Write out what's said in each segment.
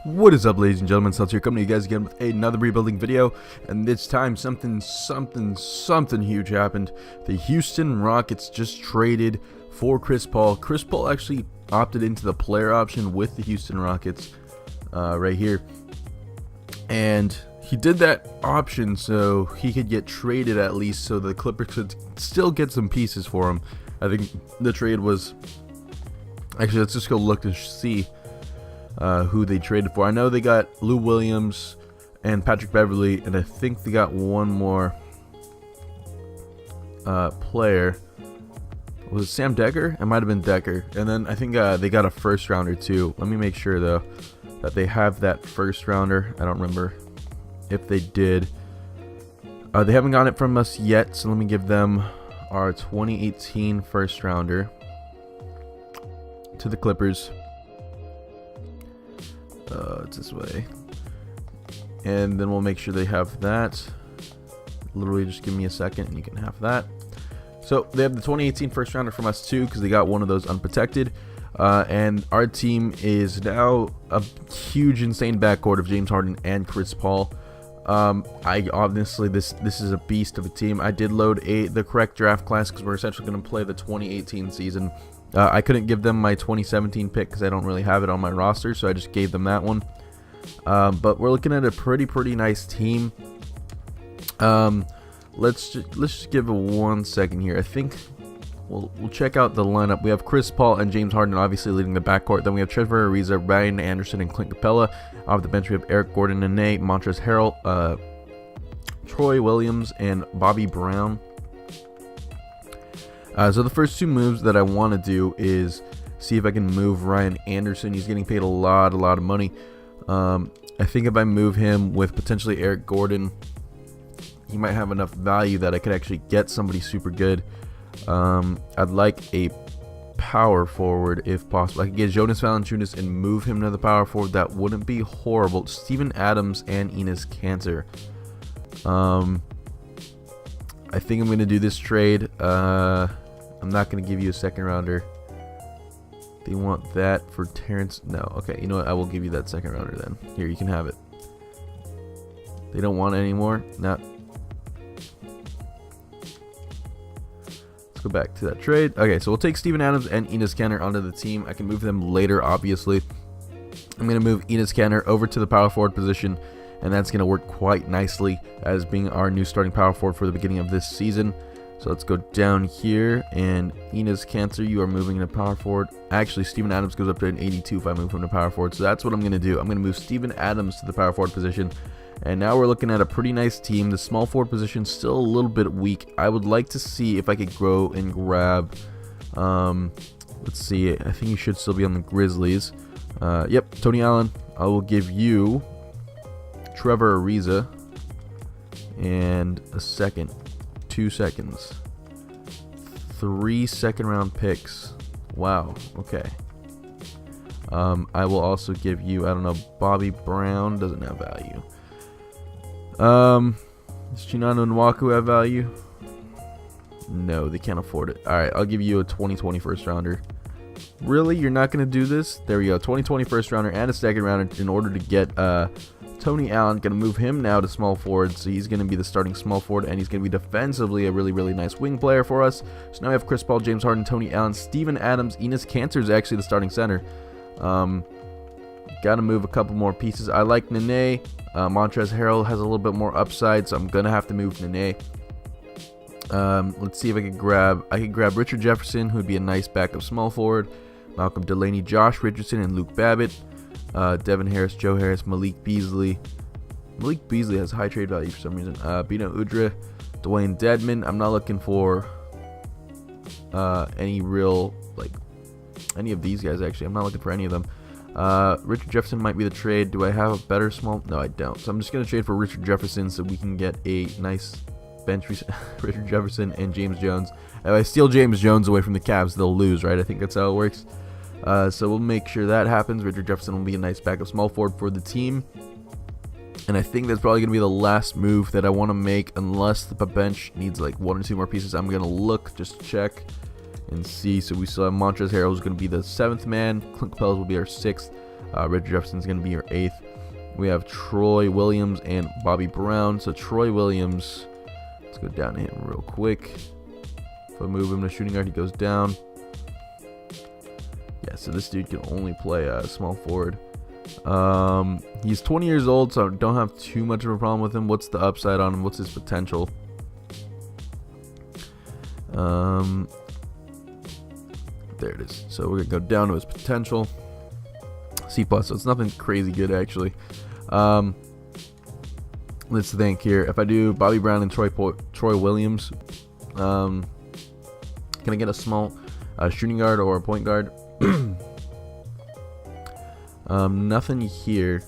What is up, ladies and gentlemen? Celts here, coming to you guys again with another rebuilding video, and this time something huge happened. The Houston Rockets just traded for Chris Paul. Chris Paul actually opted into the player option with the Houston Rockets right here, and he did that option so he could get traded at least, so the Clippers could still get some pieces for him. I think the trade was actually, let's just go look to see who they traded for. I know they got Lou Williams and Patrick Beverly, and I think they got one more player. Was it Sam Decker? It might have been Decker. And then I think they got a first rounder too. Let me make sure though that they have that first rounder. I don't remember if they did. They haven't gotten it from us yet, so let me give them our 2018 first rounder to the Clippers. It's this way, and then we'll make sure they have that. Literally just give me a second and you can have that. So they have the 2018 first rounder from us too, because they got one of those unprotected, and our team is now a huge insane backcourt of James Harden and Chris Paul. I obviously this is a beast of a team. I did load the correct draft class because we're essentially going to play the 2018 season. I couldn't give them my 2017 pick because I don't really have it on my roster, so I just gave them that one. But we're looking at a pretty nice team. Let's just give it 1 second here. I think we'll check out the lineup. We have Chris Paul and James Harden obviously leading the backcourt. Then we have Trevor Ariza, Ryan Anderson, and Clint Capella. Off the bench we have Eric Gordon, Nene, Montrezl Harrell, Troy Williams, and Bobby Brown. So the first two moves that I want to do is see if I can move Ryan Anderson. He's getting paid a lot of money. I think if I move him with potentially Eric Gordon, he might have enough value that I could actually get somebody super good. I'd like a power forward if possible. I could get Jonas Valanciunas and move him to the power forward. That wouldn't be horrible. Steven Adams and Enes Kanter. I think I'm going to do this trade. I'm not going to give you a second rounder. They want that for Terrence. No, okay, you know what? I will give you that second rounder then. Here, you can have it. They don't want it anymore? No. Let's go back to that trade. Okay, so we'll take Steven Adams and Enes Kanter onto the team. I can move them later, obviously. I'm going to move Enes Kanter over to the power forward position, and that's going to work quite nicely as being our new starting power forward for the beginning of this season. So let's go down here, and Enes Kanter, you are moving into power forward. Actually, Steven Adams goes up to an 82 if I move him to power forward. So that's what I'm going to do. I'm going to move Steven Adams to the power forward position. And now we're looking at a pretty nice team. The small forward position still a little bit weak. I would like to see if I could grow and grab. Let's see. I think you should still be on the Grizzlies. Yep, Tony Allen. I will give you Trevor Ariza and a second, 2 seconds, 3 second-round picks. Wow. Okay. I will also give you, I don't know, Bobby Brown doesn't have value. Does Chinano Nwaku have value? No, they can't afford it. All right, I'll give you a 2020 first rounder. Really, you're not going to do this? There we go. 2020 first rounder and a second rounder in order to get Tony Allen. Going to move him now to small forward, so he's going to be the starting small forward, and he's going to be defensively a really nice wing player for us. So now we have Chris Paul, James Harden, Tony Allen, Steven Adams, Enes Kanter is actually the starting center. Got to move a couple more pieces. I like Nene. Montrezl Harrell has a little bit more upside, so I'm going to have to move Nene. Let's see if I could grab Richard Jefferson, who would be a nice backup small forward. Malcolm Delaney, Josh Richardson, and Luke Babbitt. Devin Harris, Joe Harris, Malik Beasley. Malik Beasley has high trade value for some reason. Bino Udrih, Dwayne Dedmon. I'm not looking for any of these guys, actually. I'm not looking for any of them. Richard Jefferson might be the trade. Do I have a better small? No, I don't. So I'm just going to trade for Richard Jefferson so we can get a nice bench. Richard Jefferson and James Jones. If I steal James Jones away from the Cavs, they'll lose, right? I think that's how it works. So we'll make sure that happens. Richard Jefferson will be a nice backup small forward for the team. And I think that's probably going to be the last move that I want to make, unless the bench needs like 1 or 2 more pieces. I'm going to look, just check. and see. So we still have Montrezl Harrell, who's going to be the 7th man. Clint Capella will be our 6th. Richard Jefferson's going to be your 8th. We have Troy Williams and Bobby Brown. So Troy Williams, let's go down to him real quick. If I move him to shooting guard, he goes down. Yeah, so this dude can only play small forward. He's 20 years old, so I don't have too much of a problem with him. What's the upside on him? What's his potential? There it is. So we're gonna go down to his potential. C+, so it's nothing crazy good actually. Let's think here. If I do Bobby Brown and Troy Williams, can I get a small shooting guard or a point guard? Nothing here.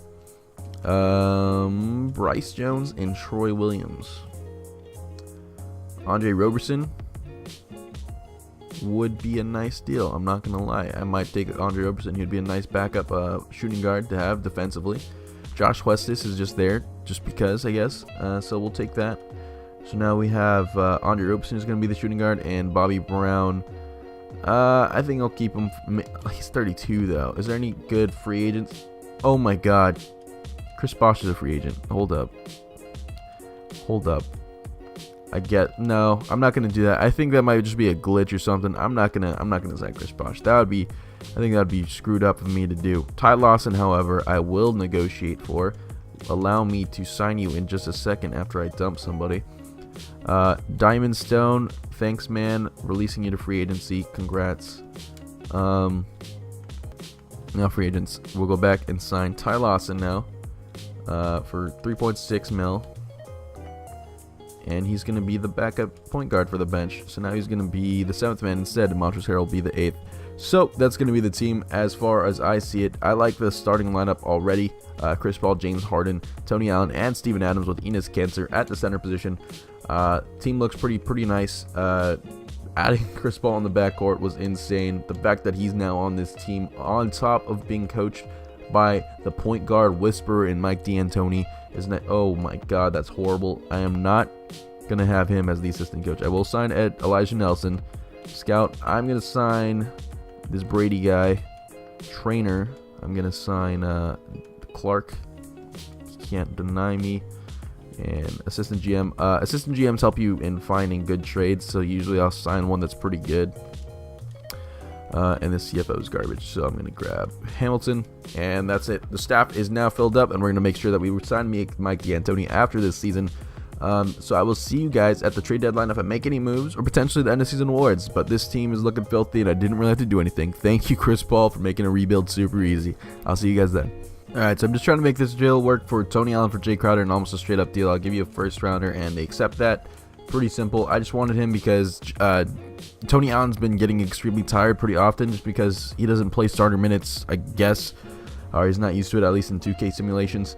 Bryce Jones and Troy Williams. Andre Roberson would be a nice deal. I'm not gonna lie. I might take Andre Roberson. He'd be a nice backup shooting guard to have defensively. Josh Westis is just there, just because, I guess. So we'll take that. So now we have Andre Roberson is gonna be the shooting guard, and Bobby Brown. I think I'll keep him. He's 32 though. Is there any good free agents? Oh my God, Chris Bosh is a free agent. Hold up. No, I'm not gonna do that. I think that might just be a glitch or something. I'm not gonna sign Chris Bosh. I think that would be screwed up of me to do. Ty Lawson, however, I will negotiate for. Allow me to sign you in just a second after I dump somebody. Diamond Stone, thanks man, releasing you to free agency. Congrats. Now free agents, we'll go back and sign Ty Lawson now for 3.6 mil. And he's going to be the backup point guard for the bench. So now he's going to be the 7th man instead. And Montrezl Harrell will be the 8th. So that's going to be the team as far as I see it. I like the starting lineup already. Chris Paul, James Harden, Tony Allen, and Steven Adams with Enes Kanter at the center position. Team looks pretty nice. Adding Chris Paul in the backcourt was insane. The fact that he's now on this team on top of being coached by the point guard whisperer in Mike D'Antoni. Isn't it? Oh my God, that's horrible. I am not going to have him as the assistant coach. I will sign Elijah Nelson. Scout, I'm going to sign this Brady guy. Trainer, I'm going to sign Clark. He can't deny me. And assistant GM. Assistant GMs help you in finding good trades, so usually I'll sign one that's pretty good. And the CFO is garbage, so I'm going to grab Hamilton, and that's it. The staff is now filled up, and we're going to make sure that we sign Mike D'Antoni after this season. So I will see you guys at the trade deadline if I make any moves, or potentially the end of season awards. But this team is looking filthy, and I didn't really have to do anything. Thank you, Chris Paul, for making a rebuild super easy. I'll see you guys then. Alright, so I'm just trying to make this deal work for Tony Allen for Jay Crowder, and almost a straight up deal. I'll give you a first rounder, and they accept that. Pretty simple. I just wanted him because Tony Allen's been getting extremely tired pretty often, just because he doesn't play starter minutes, I guess, or he's not used to it, at least in 2K simulations.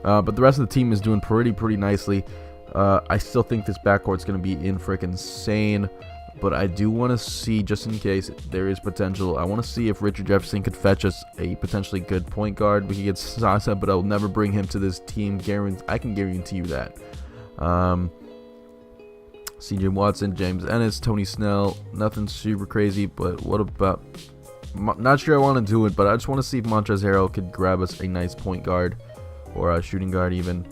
But the rest of the team is doing pretty nicely. I still think this backcourt's going to be freaking insane, but I do want to see, just in case there is potential, I want to see if Richard Jefferson could fetch us a potentially good point guard. We could get Sasa, but I'll never bring him to this team. I can guarantee you that. CJ Watson, James Ennis, Tony Snell, nothing super crazy, but what about, not sure I want to do it, but I just want to see if Montrezl Harrell could grab us a nice point guard, or a shooting guard even.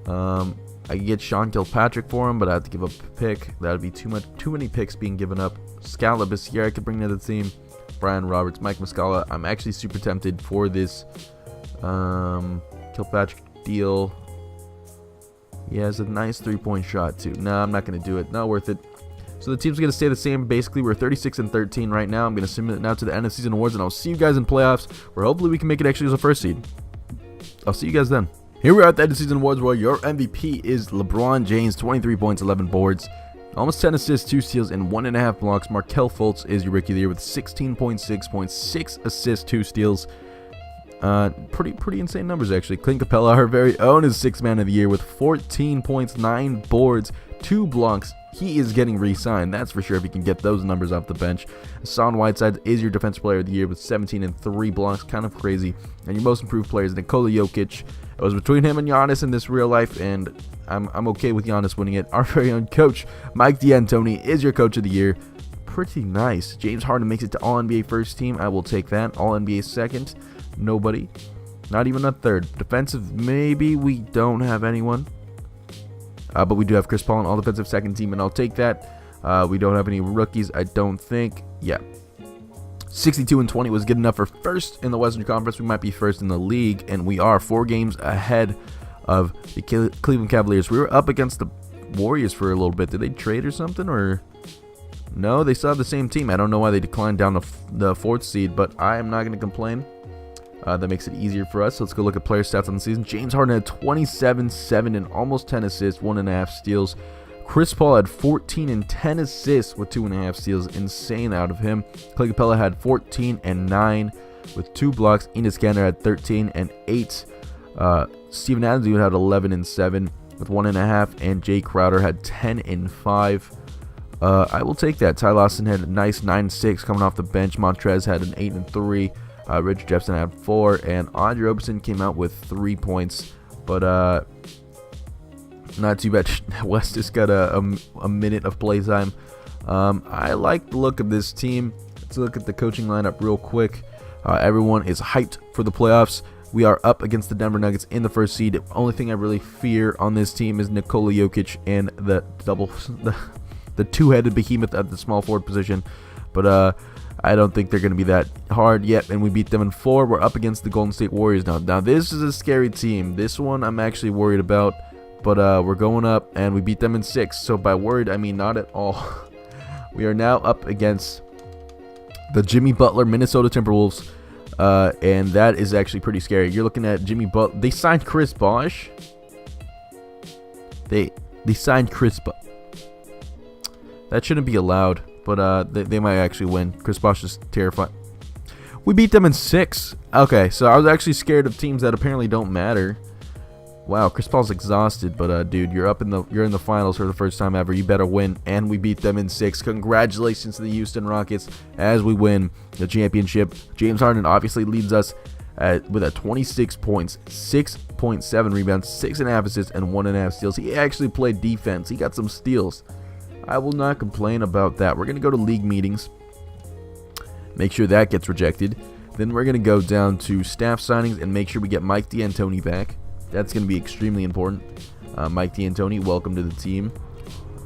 I could get Sean Kilpatrick for him, but I have to give up a pick. That would be too many picks being given up. Scalabus here I could bring to the team. Brian Roberts, Mike Muscala. I'm actually super tempted for this Kilpatrick deal. He has a nice 3-point shot too. No, I'm not going to do it. Not worth it. So the team's going to stay the same. Basically, we're 36-13 right now. I'm going to submit it now to the end of season awards, and I'll see you guys in playoffs, where hopefully we can make it actually as a first seed. I'll see you guys then. Here we are at the end of season awards, where your MVP is LeBron James, 23 points, 11 boards, almost 10 assists, 2 steals, and 1.5 blocks. Markelle Fultz is your rookie of the year with 16.6 points, 6 assists, 2 steals. Pretty insane numbers actually. Clint Capella, our very own, is 6th man of the year with 14 points, 9 boards, 2 blocks. He is getting re-signed, that's for sure, if he can get those numbers off the bench. Hassan Whiteside is your defensive player of the year with 17 and 3 blocks, kind of crazy. And your most improved player is Nikola Jokic. It was between him and Giannis in this real life, and I'm okay with Giannis winning it. Our very own coach, Mike D'Antoni, is your coach of the year. Pretty nice. James Harden makes it to All-NBA first team. I will take that. All-NBA second. Nobody. Not even a third. Defensive, maybe we don't have anyone. But we do have Chris Paul on all defensive second team, and I'll take that. We don't have any rookies, I don't think. Yeah. 62-20 was good enough for first in the Western Conference. We might be first in the league, and we are 4 games ahead of the Cleveland Cavaliers. We were up against the Warriors for a little bit. Did they trade or something, or no? They still have the same team. I don't know why they declined down to the 4th seed, but I am not going to complain. That makes it easier for us. So let's go look at player stats on the season. James Harden had 27, 7, and almost 10 assists, 1.5 steals. Chris Paul had 14 and 10 assists with 2.5 steals. Insane out of him. Clay Capella had 14 and 9 with 2 blocks. Enes Kanter had 13 and 8. Steven Adams even had 11 and 7 with 1.5. And Jay Crowder had 10 and 5. I will take that. Ty Lawson had a nice 9-6 coming off the bench. Montrez had an 8 and 3. Richard Jefferson had 4. And Andre Roberson came out with 3 points. But not too bad. West just got a minute of play time. I like the look of this team. Let's look at the coaching lineup real quick. Everyone is hyped for the playoffs. We are up against the Denver Nuggets in the 1st seed. The only thing I really fear on this team is Nikola Jokic and the two-headed behemoth at the small forward position. But I don't think they're going to be that hard yet. And we beat them in 4. We're up against the Golden State Warriors now. Now this is a scary team. This one I'm actually worried about. But we're going up, and we beat them in 6. So by worried, I mean not at all. We are now up against the Jimmy Butler Minnesota Timberwolves, and that is actually pretty scary. You're looking at Jimmy Butler. They signed Chris Bosh. They signed Chris Bosh. That shouldn't be allowed, but they might actually win. Chris Bosh is terrifying. We beat them in 6. Okay, so I was actually scared of teams that apparently don't matter. Wow, Chris Paul's exhausted, but dude, you're in the finals for the first time ever. You better win, and we beat them in 6. Congratulations to the Houston Rockets as we win the championship. James Harden obviously leads us with a 26 points, 6.7 rebounds, 6.5 assists, and 1.5 steals. He actually played defense. He got some steals. I will not complain about that. We're gonna go to league meetings. Make sure that gets rejected. Then we're gonna go down to staff signings and make sure we get Mike D'Antoni back. That's going to be extremely important. Mike D'Antoni, welcome to the team.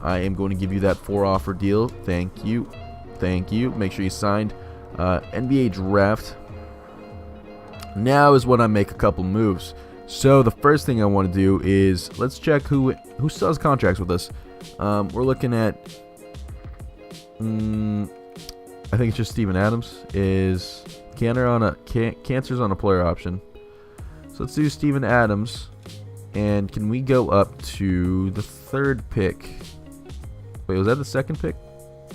I am going to give you that 4-offer deal. Thank you. Thank you. Make sure you signed. NBA draft. Now is when I make a couple moves. So the first thing I want to do is let's check who still has contracts with us. We're looking at I think it's just Steven Adams. Is Cancer's on a player option. So let's do Steven Adams, and can we go up to the 3rd pick? Wait, was that the 2nd pick?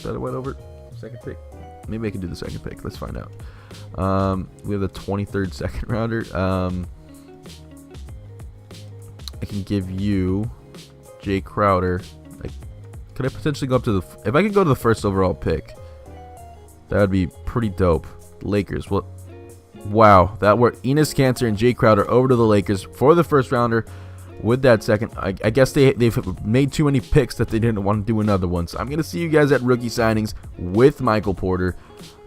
That I went over? 2nd pick? Maybe I can do the 2nd pick. Let's find out. We have the 23rd 2nd rounder. I can give you Jay Crowder. Could I potentially go up to if I could go to the 1st overall pick, that would be pretty dope. Lakers. Well, wow, that worked. Enes Kanter and Jay Crowder over to the Lakers for the 1st rounder with that 2nd. I guess they've made too many picks that they didn't want to do another one. So I'm going to see you guys at rookie signings with Michael Porter.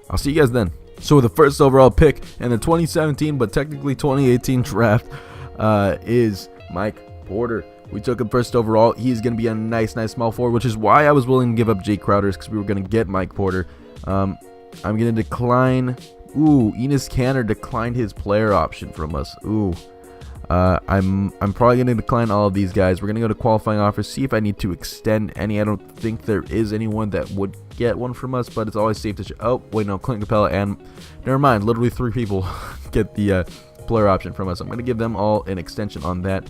I'll see you guys then. So the 1st overall pick in the 2017 but technically 2018 draft is Mike Porter. We took him 1st overall. He's going to be a nice small forward, which is why I was willing to give up Jay Crowder, because we were going to get Mike Porter. I'm going to decline. Ooh, Enes Kanter declined his player option from us. Ooh. I'm probably going to decline all of these guys. We're going to go to qualifying offers, see if I need to extend any. I don't think there is anyone that would get one from us, but it's always safe to oh, wait, no, Clint Capella and never mind, literally 3 people get the player option from us. I'm going to give them all an extension on that.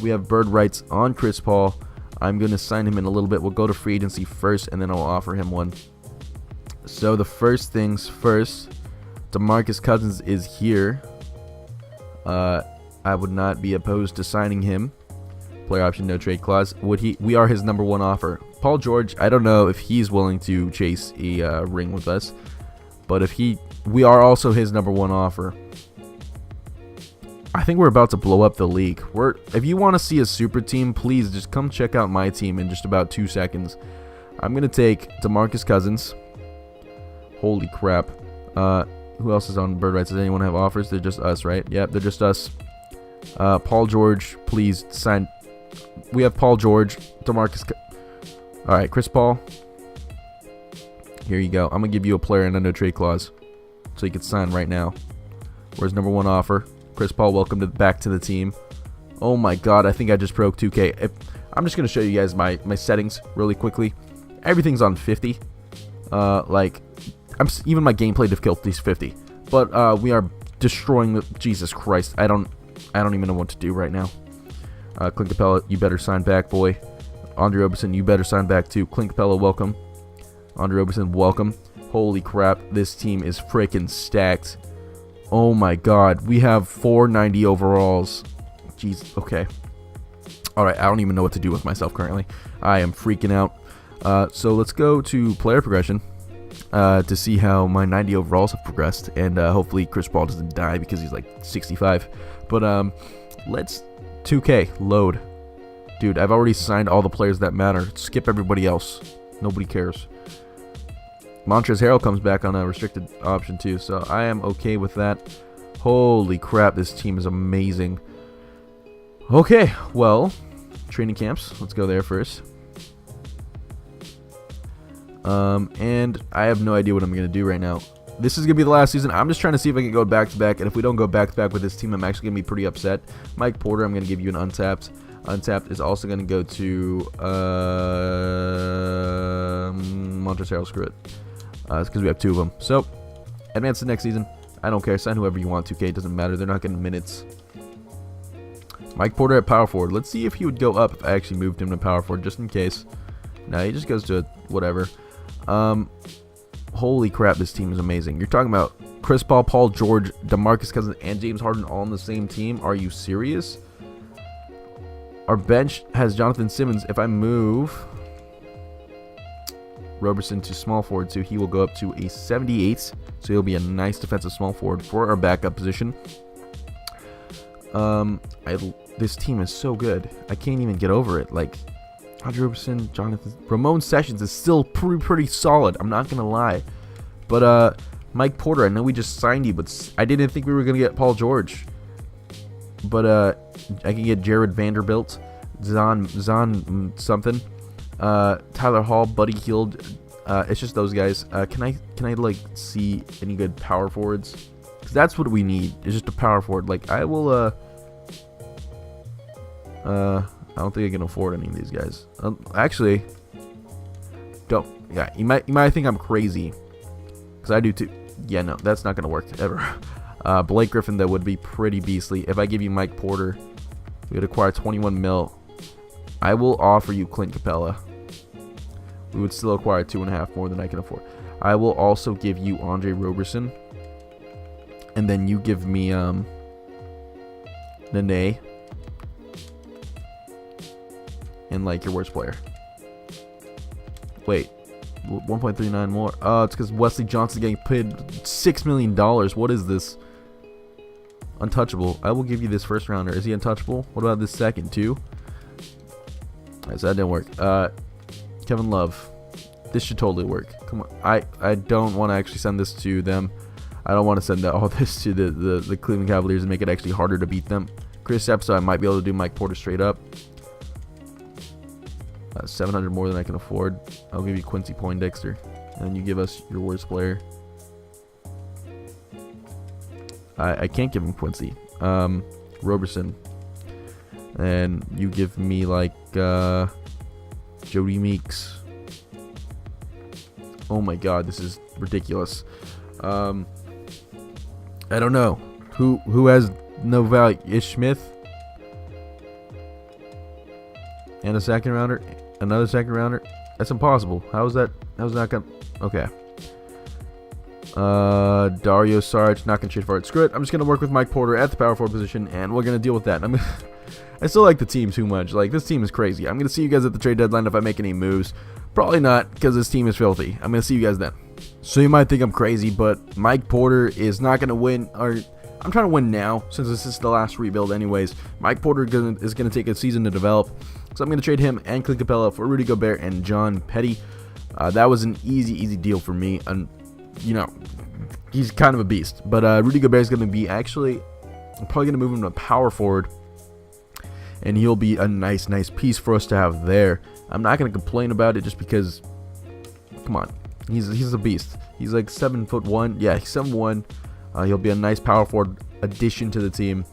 We have bird rights on Chris Paul. I'm going to sign him in a little bit. We'll go to free agency first, and then I'll offer him one. So the first things first, DeMarcus Cousins is here. I would not be opposed to signing him. Player option, no trade clause. We are his number 1 offer. Paul George, I don't know if he's willing to chase a ring with us, but we are also his number 1 offer. I think we're about to blow up the league. If you want to see a super team, please just come check out my team in just about 2 seconds. I'm going to take DeMarcus Cousins. Holy crap. Who else is on bird rights? Does anyone have offers? They're just us, right? Yep, they're just us. Paul George, please sign. We have Paul George, DeMarcus. All right, Chris Paul. Here you go. I'm gonna give you a player and a no trade clause, so you can sign right now. Where's number 1 offer? Chris Paul, welcome back to the team. Oh my God, I think I just broke 2K. I'm just gonna show you guys my settings really quickly. Everything's on 50. Like, even my gameplay difficulty is 50. But we are destroying the. Jesus Christ, I don't even know what to do right now. Clint Capella, you better sign back, boy. Andre Roberson, you better sign back too. Clint Capella, welcome. Andre Roberson, welcome. Holy crap, this team is freaking stacked. Oh my God, we have 490 overalls. Jeez, okay. Alright, I don't even know what to do with myself currently. I am freaking out. So let's go to player progression to see how my 90 overalls have progressed. And hopefully Chris Paul doesn't die because he's like 65. But let's 2K load. Dude, I've already signed all the players that matter. Skip everybody else. Nobody cares. Montrezl Harrell comes back on a restricted option too, so I am okay with that. Holy crap, this team is amazing. Okay, well, training camps. Let's go there first. And I have no idea what I'm going to do right now. This is going to be the last season. I'm just trying to see if I can go back-to-back, and if we don't go back-to-back with this team, I'm actually going to be pretty upset. Mike Porter, I'm going to give you an untapped. Untapped is also going to go to Montrezl Harrell. Screw it. It's because we have 2 of them. So, advance to next season. I don't care. Sign whoever you want. 2K, it doesn't matter. They're not getting minutes. Mike Porter at power forward. Let's see if he would go up if I actually moved him to power forward, just in case. No, he just goes to whatever. Holy crap, this team is amazing. You're talking about Chris Paul, Paul George, DeMarcus Cousins, and James Harden all on the same team. Are you serious? Our bench has Jonathan Simmons. If I move Roberson to small forward, so he will go up to a 78. So he'll be a nice defensive small forward for our backup position. This team is so good. I can't even get over it. Like, Andre Roberson, Jonathan, Ramon Sessions is still pretty solid. I'm not gonna lie. But Mike Porter, I know we just signed you, but I didn't think we were gonna get Paul George. But I can get Jared Vanderbilt, Zon something. Tyler Hall, Buddy Hield. It's just those guys. Can I like see any good power forwards? Because that's what we need. It's just a power forward. Like, I will. I don't think I can afford any of these guys. Actually, don't. Yeah, you might think I'm crazy, because I do too. Yeah, no, that's not gonna work ever. Blake Griffin, that would be pretty beastly. If I give you Mike Porter, we would acquire 21 mil. I will offer you Clint Capella. We would still acquire 2.5 more than I can afford. I will also give you Andre Roberson, and then you give me Nene, and like your worst player. Wait, 1.39 more. Oh, it's because Wesley Johnson getting paid $6 million. What is this? Untouchable. I will give you this first rounder. Is he untouchable? What about this second too? Alright, so that didn't work. Kevin Love. This should totally work. Come on. I don't want to actually send this to them. I don't want to send all this to the Cleveland Cavaliers and make it actually harder to beat them. Chris Epps, I might be able to do Mike Porter straight up. 700 more than I can afford. I'll give you Quincy Poindexter, and you give us your worst player. I can't give him Quincy. Roberson, and you give me like Jody Meeks. Oh my God, this is ridiculous. I don't know who has no value. Ish Smith and a second rounder. Another second rounder? That's impossible. How's that gonna... Okay. Dario Saric, not gonna trade for it. Screw it. I'm just gonna work with Mike Porter at the power forward position, and we're gonna deal with that. I still like the team too much. Like, this team is crazy. I'm gonna see you guys at the trade deadline if I make any moves. Probably not, because this team is filthy. I'm gonna see you guys then. So you might think I'm crazy, but Mike Porter is not gonna win, or I'm trying to win now, since this is the last rebuild anyways. Mike Porter is gonna take a season to develop. So I'm going to trade him and Clint Capella for Rudy Gobert and John Petty. That was an easy deal for me. you know, he's kind of a beast. But Rudy Gobert is going to be actually, I'm probably going to move him to power forward, and he'll be a nice piece for us to have there. I'm not going to complain about it just because, come on, he's a beast. He's like 7'1". Yeah, he's 7'1". He'll be a nice power forward addition to the team,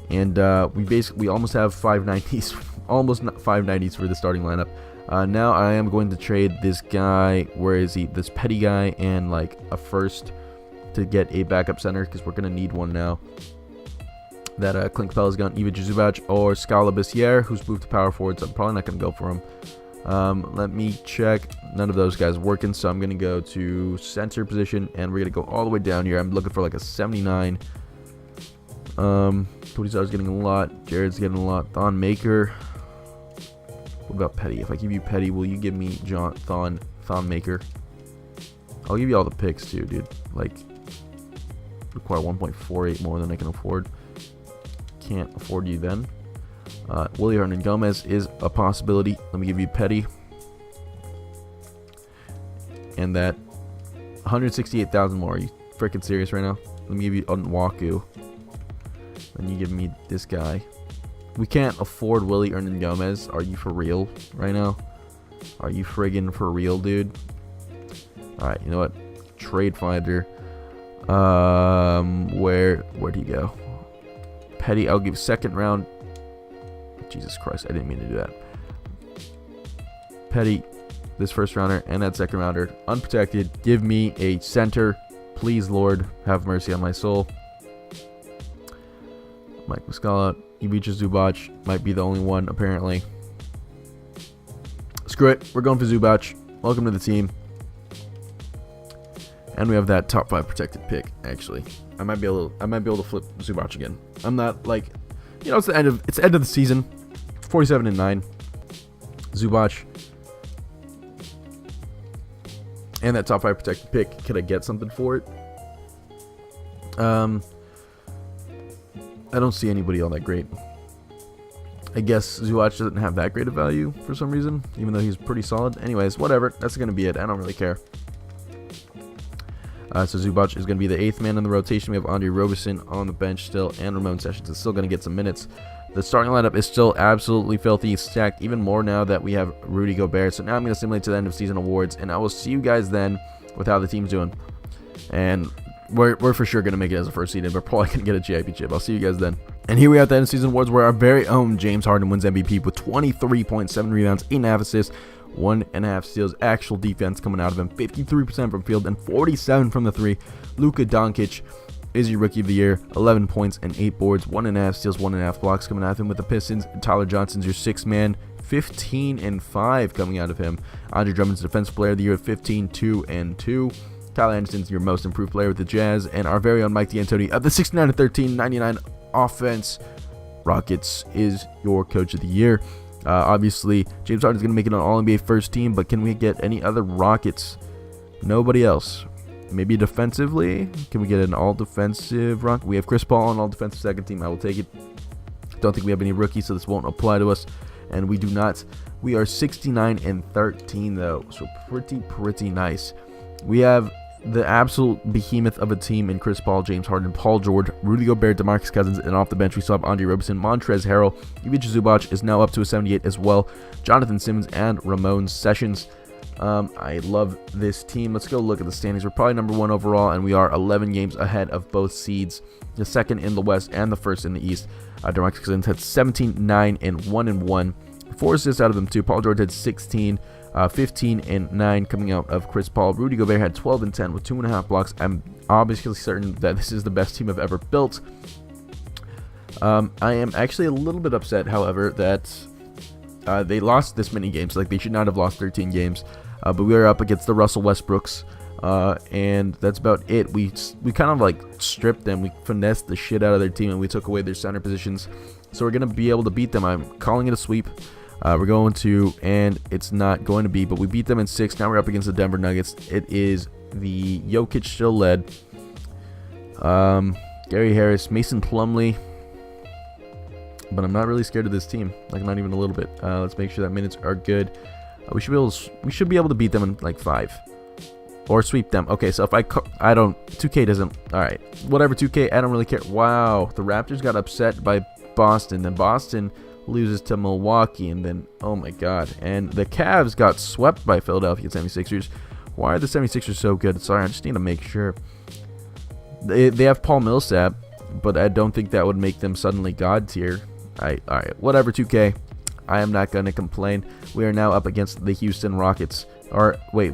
and we almost have 590s, almost 590s for the starting lineup. Now I am going to trade this guy. Where is he? This Petty guy, and like a first to get a backup center, because we're gonna need one now. That Clint Capella's gone. Ivica Zubac or Scala Bissiere, who's moved to power forward, so I'm probably not gonna go for him. Let me check. None of those guys working, so I'm gonna go to center position, and we're gonna go all the way down here. I'm looking for like a 79. Cody Star's getting a lot. Jared's getting a lot. Thon Maker. What about Petty? If I give you Petty, will you give me Thon Maker? I'll give you all the picks too, dude. Like, require 1.48 more than I can afford. Can't afford you then. Willie Hernangomez is a possibility. Let me give you Petty. And that 168,000 more. Are you freaking serious right now? Let me give you Unwaku. Then you give me this guy. We can't afford Willie Hernangomez. Are you for real right now? Are you friggin' for real, dude? Alright, you know what? Trade Finder. Where'd he go? Petty, I'll give second round. Jesus Christ, I didn't mean to do that. Petty, this first rounder, and that second rounder. Unprotected. Give me a center. Please, Lord, have mercy on my soul. Mike Muscala. Ivica Zubac might be the only one, apparently. Screw it. We're going for Zubac. Welcome to the team. And we have that top 5 protected pick, actually. I might be able to flip Zubac again. I'm not like, you know, it's the end of the season. 47-9. Zubac. And that top 5 protected pick. Could I get something for it? I don't see anybody all that great. I guess Zubac doesn't have that great of value for some reason, even though he's pretty solid. Anyways, whatever. That's going to be it. I don't really care. So Zubac is going to be the 8th man in the rotation. We have Andre Roberson on the bench still, and Ramon Sessions is still going to get some minutes. The starting lineup is still absolutely filthy, stacked even more now that we have Rudy Gobert. So now I'm going to simulate to the end of season awards, and I will see you guys then with how the team's doing. And we're for sure going to make it as a first seed, and we're probably going to get a championship. I'll see you guys then. And here we are at the end of season awards, where our very own James Harden wins MVP with 23.7 rebounds, 8.5 assists, 1.5 steals. Actual defense coming out of him, 53% from field and 47 from the 3. Luka Doncic is your rookie of the year, 11 points and 8 boards, 1.5 steals, 1.5 blocks coming out of him with the Pistons. Tyler Johnson's your 6th man, 15-5 coming out of him. Andre Drummond's defensive player of the year, 15-2-2. Tyler Anderson's your most improved player with the Jazz, and our very own Mike D'Antoni of the 69-13, 99 offense Rockets is your coach of the year. Obviously, James Harden is going to make it on All-NBA first team, but can we get any other Rockets? Nobody else. Maybe defensively? Can we get an all-defensive Rocket? We have Chris Paul on all-defensive second team. I will take it. Don't think we have any rookies, so this won't apply to us. And we do not. We are 69-13, though, so pretty nice. We have the absolute behemoth of a team in Chris Paul, James Harden, Paul George, Rudy Gobert, DeMarcus Cousins, and off the bench we still have Andre Roberson, Montrezl Harrell, Ivica Zubac is now up to a 78 as well, Jonathan Simmons, and Ramon Sessions. I love this team. Let's go look at the standings. We're probably number 1 overall, and we are 11 games ahead of both seeds, the 2nd in the West and the 1st in the East. DeMarcus Cousins had 17, 9, and 1-1. 4 assists out of them too. Paul George had 16. 15-9 coming out of Chris Paul. Rudy Gobert had 12-10 with 2.5 blocks. I'm obviously certain that this is the best team I've ever built. I am actually a little bit upset, however, that they lost this many games. Like, they should not have lost 13 games. But we are up against the Russell Westbrooks, and that's about it. We kind of like stripped them. We finessed the shit out of their team, and we took away their center positions. So we're gonna be able to beat them. I'm calling it a sweep. We're going to, and it's not going to be, but we beat them in 6. Now we're up against the Denver Nuggets. It is the Jokic still led. Gary Harris, Mason Plumlee. But I'm not really scared of this team. Like, not even a little bit. Let's make sure that minutes are good. We should be able to beat them in like 5. or sweep them. Okay, so if I don't, 2K doesn't, all right, whatever, 2K, I don't really care. Wow, the Raptors got upset by Boston, then Boston loses to Milwaukee, and then, oh my god, and the Cavs got swept by Philadelphia 76ers. Why are the 76ers so good? Sorry, I just need to make sure. They have Paul Millsap, but I don't think that would make them suddenly god tier. All right, whatever, 2K. I am not going to complain. We are now up against the Houston Rockets. Or, wait,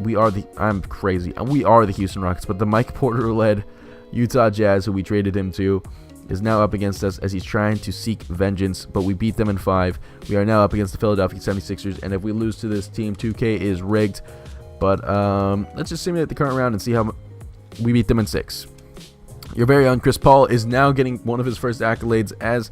I'm crazy. We are the Houston Rockets, but the Mike Porter-led Utah Jazz, who we traded him to, is now up against us as he's trying to seek vengeance, but we beat them in 5. We are now up against the Philadelphia 76ers, and if we lose to this team, 2K is rigged. But let's just simulate the current round and see how we beat them in 6. Your very own Chris Paul is now getting one of his first accolades as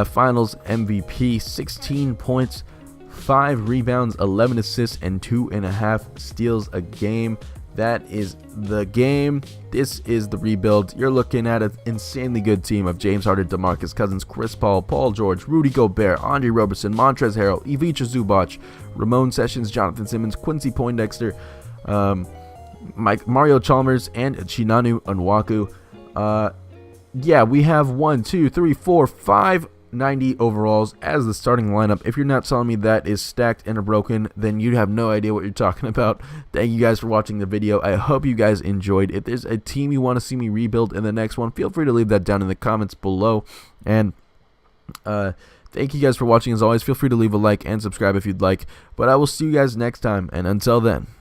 Finals MVP. 16 points, 5 rebounds, 11 assists, and 2.5 steals a game. That is the game. This is the rebuild. You're looking at an insanely good team of James Harden, DeMarcus Cousins, Chris Paul, Paul George, Rudy Gobert, Andre Roberson, Montrezl Harrell, Ivica Zubac, Ramon Sessions, Jonathan Simmons, Quincy Poindexter, Mario Chalmers, and Chinanu Nwankwo. Yeah, we have 1, 2, 3, 4, 5 90 overalls as the starting lineup. If you're not telling me that is stacked and broken, then you have no idea what you're talking about. Thank you guys for watching the video. I hope you guys enjoyed. If there's a team you want to see me rebuild in the next one, feel free to leave that down in the comments below. And thank you guys for watching. As always, feel free to leave a like and subscribe if you'd like. But I will see you guys next time, and until then.